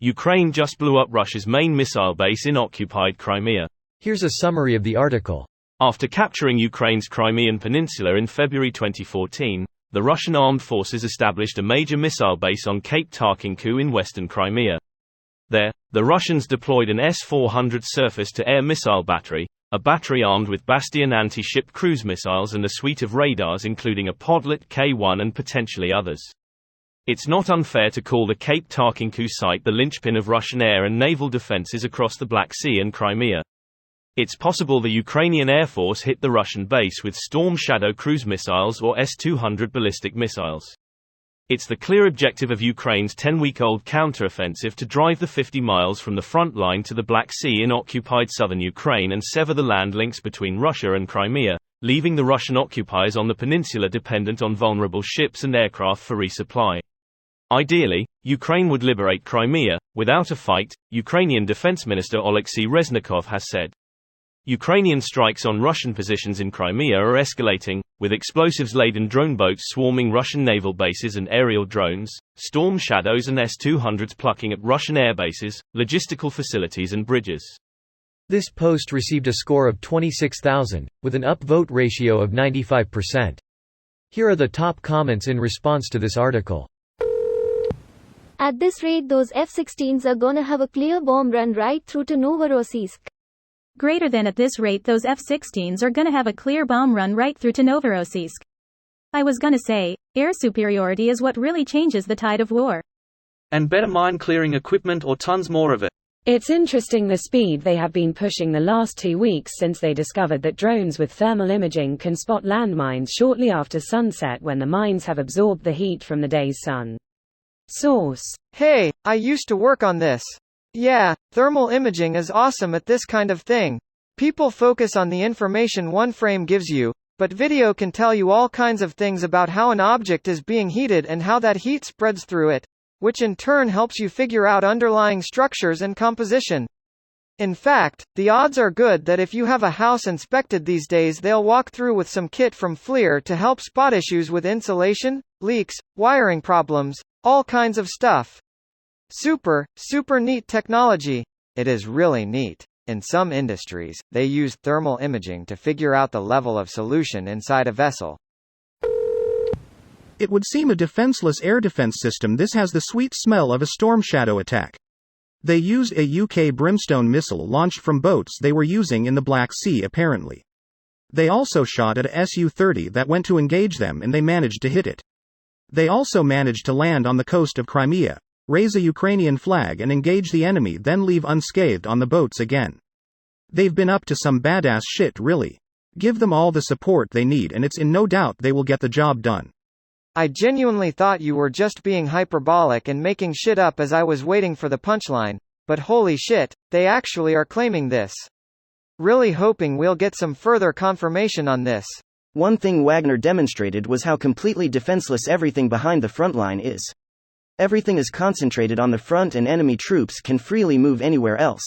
Ukraine just blew up Russia's main missile base in occupied Crimea. Here's a summary of the article. After capturing Ukraine's Crimean peninsula in February 2014, the Russian armed forces established a major missile base on Cape Tarkinku in western Crimea. There, the Russians deployed an S-400 surface-to-air missile battery, a battery armed with Bastion anti-ship cruise missiles and a suite of radars including a Podlet K-1 and potentially others. It's not unfair to call the Cape Tarkinku site the linchpin of Russian air and naval defenses across the Black Sea and Crimea. It's possible the Ukrainian Air Force hit the Russian base with Storm Shadow cruise missiles or S-200 ballistic missiles. It's the clear objective of Ukraine's 10-week-old counteroffensive to drive the 50 miles from the front line to the Black Sea in occupied southern Ukraine and sever the land links between Russia and Crimea, leaving the Russian occupiers on the peninsula dependent on vulnerable ships and aircraft for resupply. Ideally, Ukraine would liberate Crimea, without a fight, Ukrainian Defense Minister Oleksiy Reznikov has said. Ukrainian strikes on Russian positions in Crimea are escalating, with explosives-laden drone boats swarming Russian naval bases and aerial drones, Storm Shadows and S-200s plucking at Russian airbases, logistical facilities and bridges. This post received a score of 26,000, with an upvote ratio of 95%. Here are the top comments in response to this article. At this rate those F-16s are gonna have a clear bomb run right through to Novorossiysk. Greater than at this rate those F-16s are gonna have a clear bomb run right through to Novorossiysk. I was gonna say, air superiority is what really changes the tide of war. And better mine-clearing equipment or tons more of it. It's interesting the speed they have been pushing the last 2 weeks since they discovered that drones with thermal imaging can spot landmines shortly after sunset when the mines have absorbed the heat from the day's sun. Source: Hey, I used to work on this. Yeah, thermal imaging is awesome at this kind of thing. People focus on the information one frame gives you, but video can tell you all kinds of things about how an object is being heated and how that heat spreads through it, which in turn helps you figure out underlying structures and composition. In fact, the odds are good that if you have a house inspected these days they'll walk through with some kit from FLIR to help spot issues with insulation, leaks, wiring problems, all kinds of stuff. Super neat technology. It is really neat. In some industries, they use thermal imaging to figure out the level of solution inside a vessel. It would seem a defenseless air defense system. This has the sweet smell of a Storm Shadow attack. They used a UK Brimstone missile launched from boats they were using in the Black Sea apparently. They also shot at a Su-30 that went to engage them and they managed to hit it. They also managed to land on the coast of Crimea, raise a Ukrainian flag and engage the enemy, then leave unscathed on the boats again. They've been up to some badass shit really. Give them all the support they need and it's in no doubt they will get the job done. I genuinely thought you were just being hyperbolic and making shit up as I was waiting for the punchline, but holy shit, they actually are claiming this. Really hoping we'll get some further confirmation on this. One thing Wagner demonstrated was how completely defenseless everything behind the front line is. Everything is concentrated on the front and enemy troops can freely move anywhere else.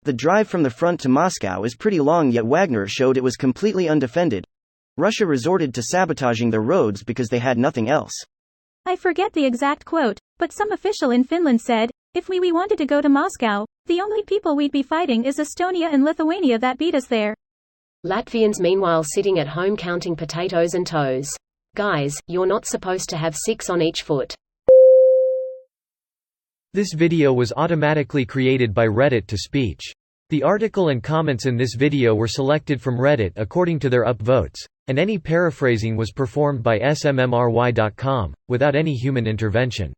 The drive from the front to Moscow is pretty long, yet Wagner showed it was completely undefended. Russia resorted to sabotaging their roads because they had nothing else. I forget the exact quote, but some official in Finland said, if we wanted to go to Moscow, the only people we'd be fighting is Estonia and Lithuania that beat us there. Latvians meanwhile sitting at home counting potatoes and toes. Guys, you're not supposed to have 6 on each foot. This video was automatically created by Reddit to speech. The article and comments in this video were selected from Reddit according to their upvotes, and any paraphrasing was performed by smmry.com, without any human intervention.